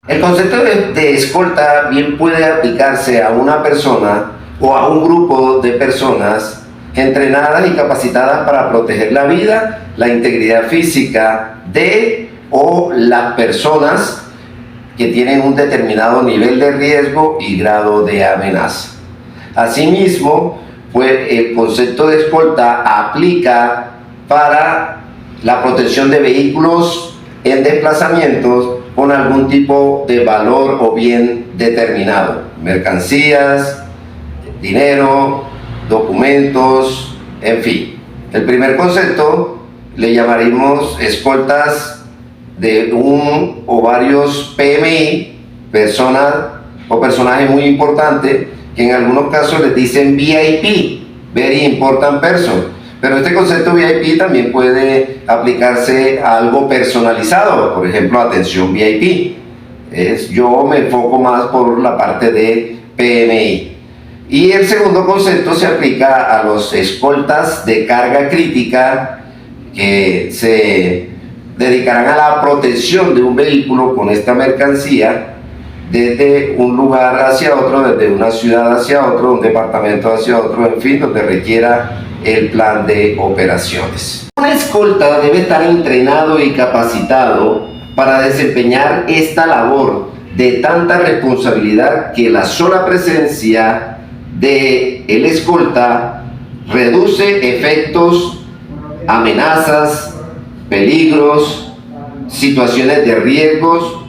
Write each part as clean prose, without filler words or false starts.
El concepto de escolta bien puede aplicarse a una persona o a un grupo de personas entrenadas y capacitadas para proteger la vida, la integridad física de o las personas que tienen un determinado nivel de riesgo y grado de amenaza. Asimismo, pues, el concepto de escolta aplica para la protección de vehículos en desplazamientos con algún tipo de valor o bien determinado, mercancías, dinero, documentos, en fin. El primer concepto le llamaremos escoltas de un o varios PMI, personas o personajes muy importantes, que en algunos casos les dicen VIP, Very Important Person. Pero este concepto VIP también puede aplicarse a algo personalizado, por ejemplo, atención VIP. Yo me enfoco más por la parte de PMI. Y el segundo concepto se aplica a los escoltas de carga crítica que se dedicarán a la protección de un vehículo con esta mercancía desde un lugar hacia otro, desde una ciudad hacia otro, un departamento hacia otro, en fin, donde requiera el plan de operaciones. Un escolta debe estar entrenado y capacitado para desempeñar esta labor de tanta responsabilidad que la sola presencia de el escolta reduce efectos, amenazas, peligros, situaciones de riesgos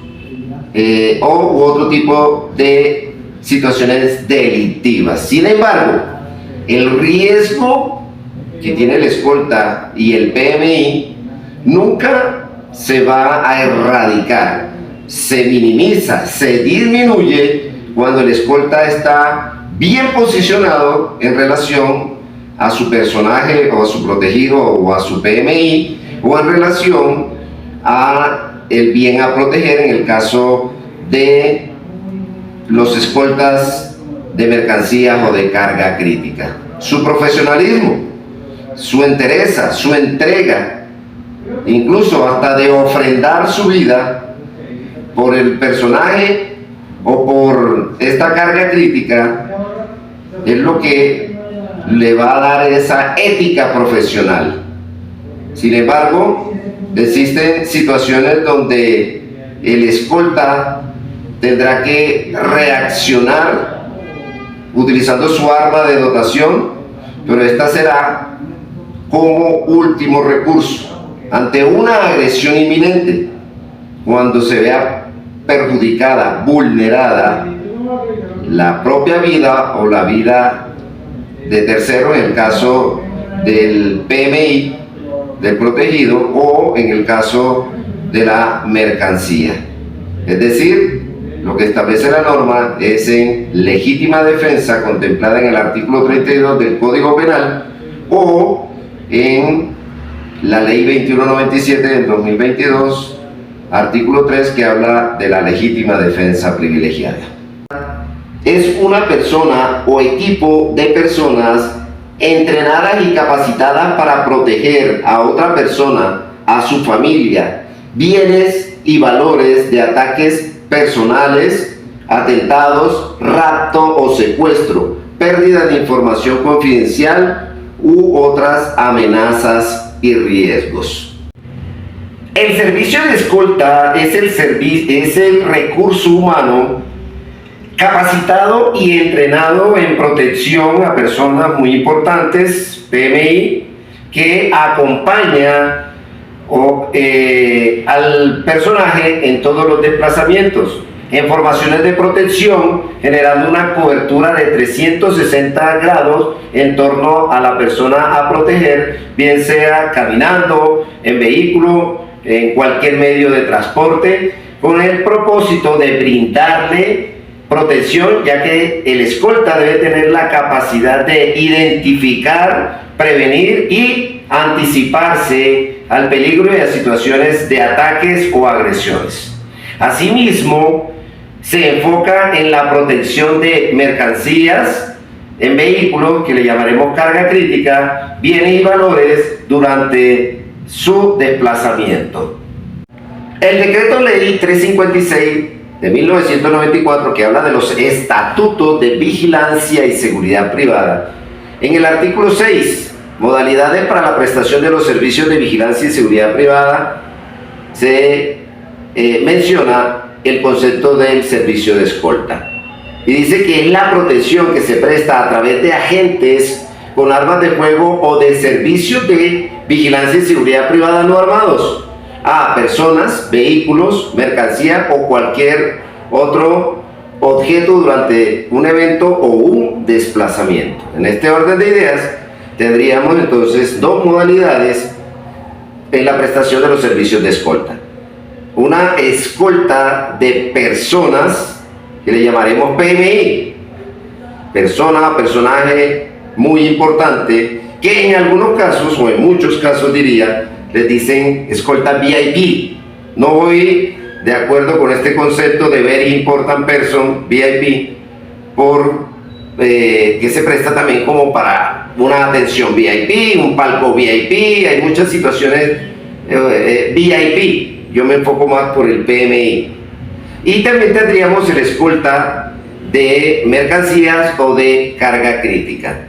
u otro tipo de situaciones delictivas. Sin embargo, el riesgo que tiene el escolta y el PMI nunca se va a erradicar, se minimiza, se disminuye cuando el escolta está bien posicionado en relación a su personaje o a su protegido o a su PMI, o en relación a el bien a proteger en el caso de los escoltas de mercancías o de carga crítica. Su profesionalismo, su entereza, su entrega, incluso hasta de ofrendar su vida por el personaje o por esta carga crítica, es lo que le va a dar esa ética profesional. Sin embargo, existen situaciones donde el escolta tendrá que reaccionar utilizando su arma de dotación, pero esta será como último recurso ante una agresión inminente, cuando se vea perjudicada, vulnerada la propia vida o la vida de tercero, en el caso del PMI, del protegido, o en el caso de la mercancía. Es decir, lo que establece la norma es en legítima defensa contemplada en el artículo 32 del Código Penal o en la Ley 2197 del 2022, artículo 3, que habla de la legítima defensa privilegiada. Es una persona o equipo de personas entrenadas y capacitadas para proteger a otra persona, a su familia, bienes y valores de ataques personales, atentados, rapto o secuestro, pérdida de información confidencial u otras amenazas y riesgos. El servicio de escolta es el recurso humano capacitado y entrenado en protección a personas muy importantes, PMI, que acompaña al personaje en todos los desplazamientos, en formaciones de protección, generando una cobertura de 360 grados en torno a la persona a proteger, bien sea caminando, en vehículo, en cualquier medio de transporte, con el propósito de brindarle protección, ya que el escolta debe tener la capacidad de identificar, prevenir y anticiparse al peligro y a situaciones de ataques o agresiones. Asimismo, se enfoca en la protección de mercancías en vehículos, que le llamaremos carga crítica, bienes y valores durante su desplazamiento. El decreto ley 356 de 1994, que habla de los estatutos de vigilancia y seguridad privada, en el artículo 6, modalidades para la prestación de los servicios de vigilancia y seguridad privada, se menciona el concepto del servicio de escolta. Y dice que es la protección que se presta a través de agentes con armas de fuego o de servicios de vigilancia y seguridad privada no armados a personas, vehículos, mercancía o cualquier otro objeto durante un evento o un desplazamiento. En este orden de ideas tendríamos entonces dos modalidades en la prestación de los servicios de escolta. Una escolta de personas, que le llamaremos PMI, persona, personaje muy importante, que en algunos casos, o en muchos casos diría, les dicen escolta VIP. No voy de acuerdo con este concepto de Very Important Person, VIP, por que se presta también como para una atención VIP, un palco VIP, hay muchas situaciones VIP. Yo me enfoco más por el PMI. Y también tendríamos el escolta de mercancías o de carga crítica.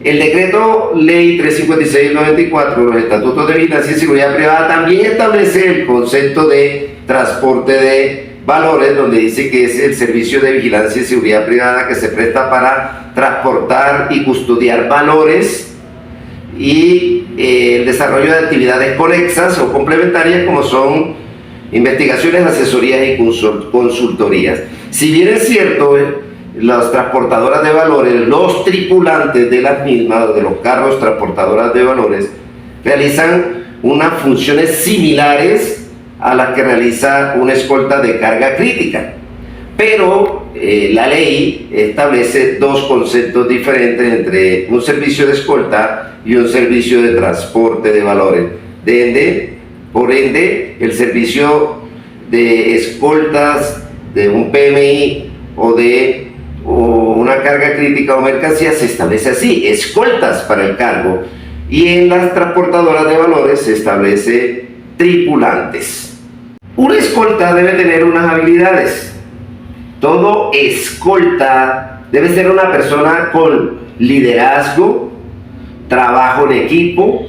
El decreto ley 356/94, los estatutos de vigilancia y seguridad privada, también establece el concepto de transporte de valores, donde dice que es el servicio de vigilancia y seguridad privada que se presta para transportar y custodiar valores y el desarrollo de actividades conexas o complementarias como son investigaciones, asesorías y consultorías. Si bien es cierto, las transportadoras de valores, los tripulantes de las mismas, de los carros transportadoras de valores, realizan unas funciones similares a las que realiza una escolta de carga crítica. Pero la ley establece dos conceptos diferentes entre un servicio de escolta y un servicio de transporte de valores. Por ende, el servicio de escoltas de un PMI o de una carga crítica o mercancía se establece así: escoltas para el cargo, y en las transportadoras de valores se establece tripulantes. Una escolta debe tener unas habilidades. Todo escolta debe ser una persona con liderazgo, trabajo en equipo,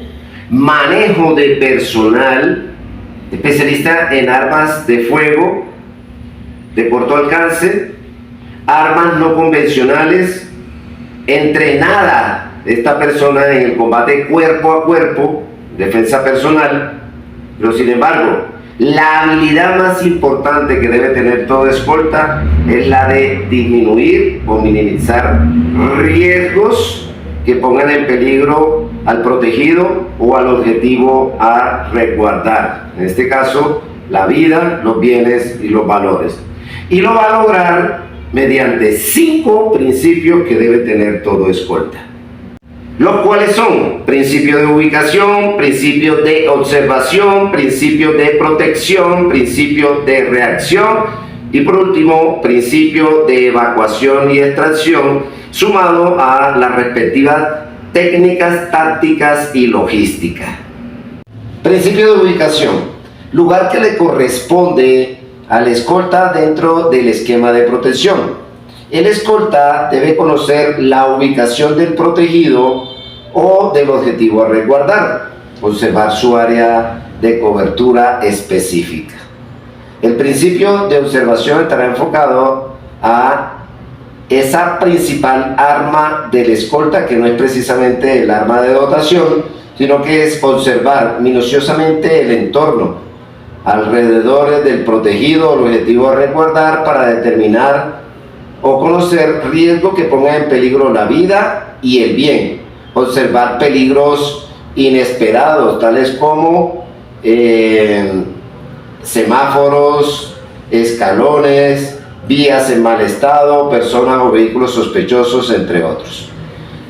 manejo de personal, especialista en armas de fuego de corto alcance, armas no convencionales, entrenada esta persona en el combate cuerpo a cuerpo, defensa personal. Pero sin embargo, la habilidad más importante que debe tener todo escolta es la de disminuir o minimizar riesgos que pongan en peligro al protegido o al objetivo a resguardar. En este caso, la vida, los bienes y los valores. Y lo va a lograr mediante 5 principios que debe tener todo escolta, los cuales son: principio de ubicación, principio de observación, principio de protección, principio de reacción y por último, principio de evacuación y extracción, sumado a las respectivas técnicas, tácticas y logística. Principio de ubicación: lugar que le corresponde al escolta dentro del esquema de protección. El escolta debe conocer la ubicación del protegido o del objetivo a resguardar, observar su área de cobertura específica. El principio de observación estará enfocado a esa principal arma del escolta, que no es precisamente el arma de dotación, sino que es observar minuciosamente el entorno alrededor del protegido o el objetivo a resguardar para determinar o conocer riesgos que pongan en peligro la vida y el bien. Observar peligros inesperados, tales como semáforos, escalones, vías en mal estado, personas o vehículos sospechosos, entre otros.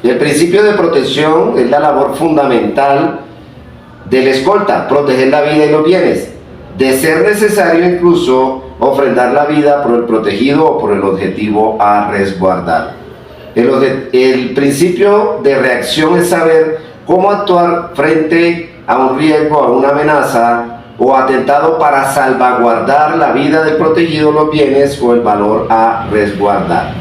Y el principio de protección es la labor fundamental del escolta: proteger la vida y los bienes, de ser necesario incluso ofrendar la vida por el protegido o por el objetivo a resguardar. El principio de reacción es saber cómo actuar frente a un riesgo, a una amenaza o atentado para salvaguardar la vida del protegido, los bienes o el valor a resguardar.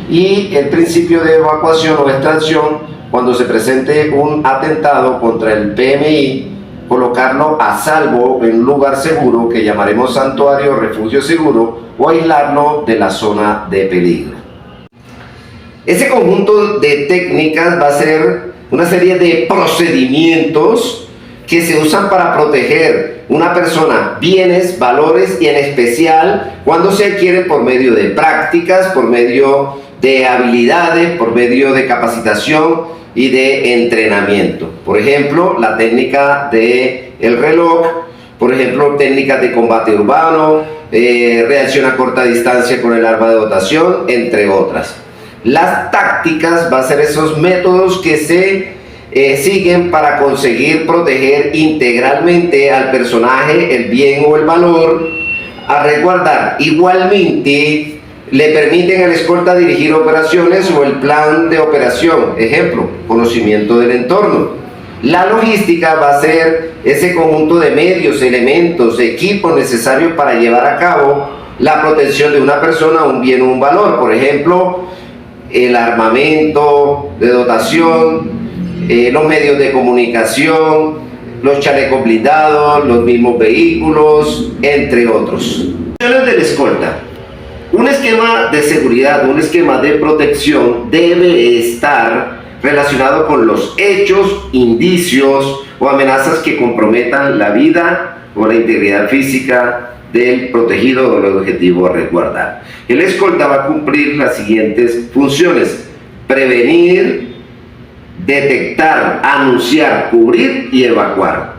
Y el principio de evacuación o extracción, cuando se presente un atentado contra el PMI, colocarlo a salvo en un lugar seguro que llamaremos santuario o refugio seguro, o aislarlo de la zona de peligro. Ese conjunto de técnicas va a ser una serie de procedimientos que se usan para proteger una persona, bienes, valores, y en especial cuando se adquiere por medio de prácticas, por medio de habilidades, por medio de capacitación y de entrenamiento. Por ejemplo, la técnica del reloj, por ejemplo, técnicas de combate urbano, reacción a corta distancia con el arma de dotación, entre otras. Las tácticas van a ser esos métodos que se siguen para conseguir proteger integralmente al personaje, el bien o el valor a resguardar. Igualmente le permiten al escolta dirigir operaciones o el plan de operación, ejemplo, conocimiento del entorno. La logística va a ser ese conjunto de medios, elementos, equipos necesarios para llevar a cabo la protección de una persona, un bien o un valor. Por ejemplo, el armamento de dotación, los medios de comunicación, los chalecos blindados, los mismos vehículos, entre otros. Funciones del escolta. Un esquema de seguridad, un esquema de protección debe estar relacionado con los hechos, indicios o amenazas que comprometan la vida o la integridad física del protegido o el objetivo a resguardar. El escolta va a cumplir las siguientes funciones: prevenir, detectar, anunciar, cubrir y evacuar.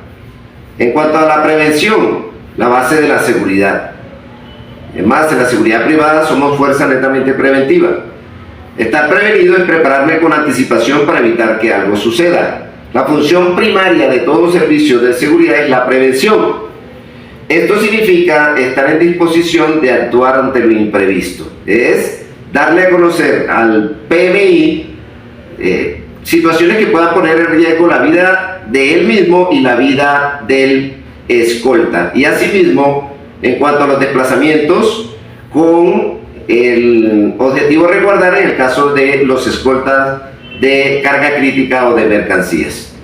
En cuanto a la prevención, la base de la seguridad. Además, en la seguridad privada somos fuerza netamente preventiva. Estar prevenido es prepararme con anticipación para evitar que algo suceda. La función primaria de todo servicio de seguridad es la prevención. Esto significa estar en disposición de actuar ante lo imprevisto. Es darle a conocer al PMI situaciones que puedan poner en riesgo la vida de él mismo y la vida del escolta. Y asimismo, en cuanto a los desplazamientos, con el objetivo de resguardar en el caso de los escoltas de carga crítica o de mercancías.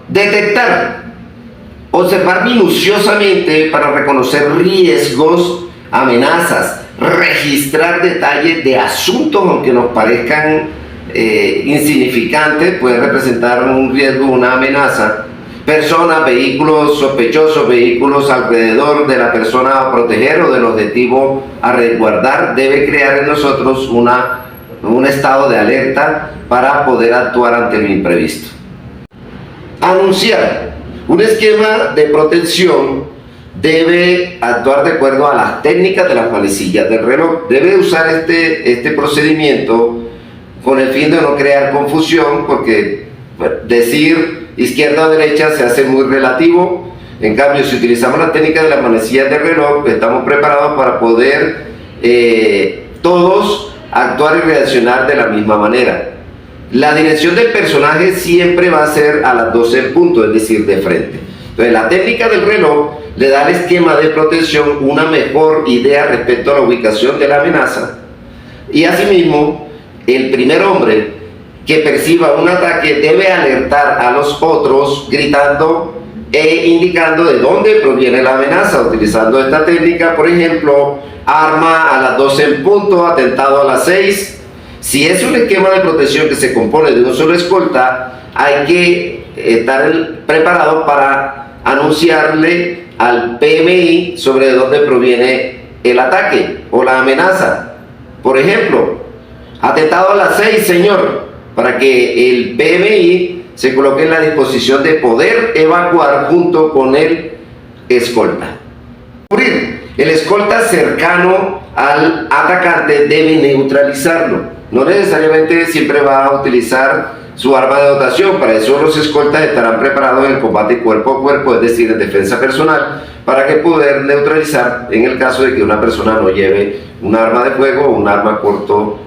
Detectar. Observar minuciosamente para reconocer riesgos, amenazas, registrar detalles de asuntos, aunque nos parezcan insignificantes, pueden representar un riesgo, una amenaza. Personas, vehículos sospechosos, vehículos alrededor de la persona a proteger o del objetivo a resguardar, debe crear en nosotros un estado de alerta para poder actuar ante lo imprevisto. Anunciar. Un esquema de protección debe actuar de acuerdo a las técnicas de las manecillas del reloj. Debe usar este procedimiento con el fin de no crear confusión, porque decir izquierda o derecha se hace muy relativo. En cambio, si utilizamos la técnica de las manecillas del reloj, estamos preparados para poder todos actuar y reaccionar de la misma manera. La dirección del personaje siempre va a ser a las 12 en punto, es decir, de frente. Entonces, la técnica del reloj le da al esquema de protección una mejor idea respecto a la ubicación de la amenaza. Y asimismo, el primer hombre que perciba un ataque debe alertar a los otros gritando e indicando de dónde proviene la amenaza. Utilizando esta técnica, por ejemplo, arma a las 12 en punto, atentado a las 6. Si es un esquema de protección que se compone de un solo escolta, hay que estar preparado para anunciarle al PMI sobre dónde proviene el ataque o la amenaza. Por ejemplo, atentado a las 6, señor, para que el PMI se coloque en la disposición de poder evacuar junto con el escolta. El escolta cercano al atacante debe neutralizarlo. No necesariamente siempre va a utilizar su arma de dotación. Para eso los escoltas estarán preparados en el combate cuerpo a cuerpo, es decir, en defensa personal, para que poder neutralizar en el caso de que una persona no lleve un arma de fuego o un arma corto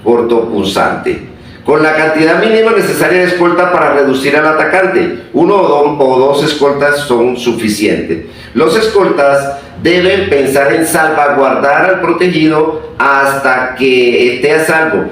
punzante. con la cantidad mínima necesaria de escolta para reducir al atacante. Uno o dos escoltas son suficientes. Los escoltas deben pensar en salvaguardar al protegido hasta que esté a salvo,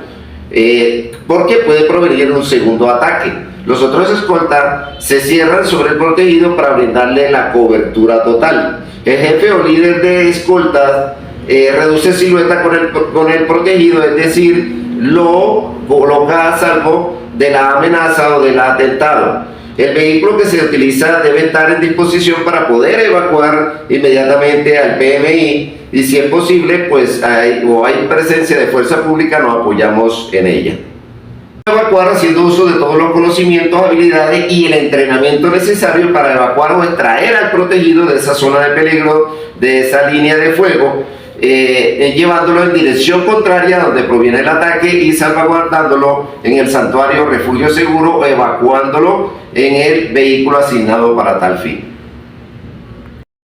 porque puede provenir un segundo ataque. Los otros escoltas se cierran sobre el protegido para brindarle la cobertura total. El jefe o líder de escoltas reduce silueta con el protegido, es decir, lo coloca a salvo de la amenaza o del atentado. El vehículo que se utiliza debe estar en disposición para poder evacuar inmediatamente al PMI, y si es posible, pues hay presencia de fuerza pública, nos apoyamos en ella. Evacuar haciendo uso de todos los conocimientos, habilidades y el entrenamiento necesario para evacuar o extraer al protegido de esa zona de peligro, de esa línea de fuego, llevándolo en dirección contraria a donde proviene el ataque y salvaguardándolo en el santuario refugio seguro o evacuándolo en el vehículo asignado para tal fin.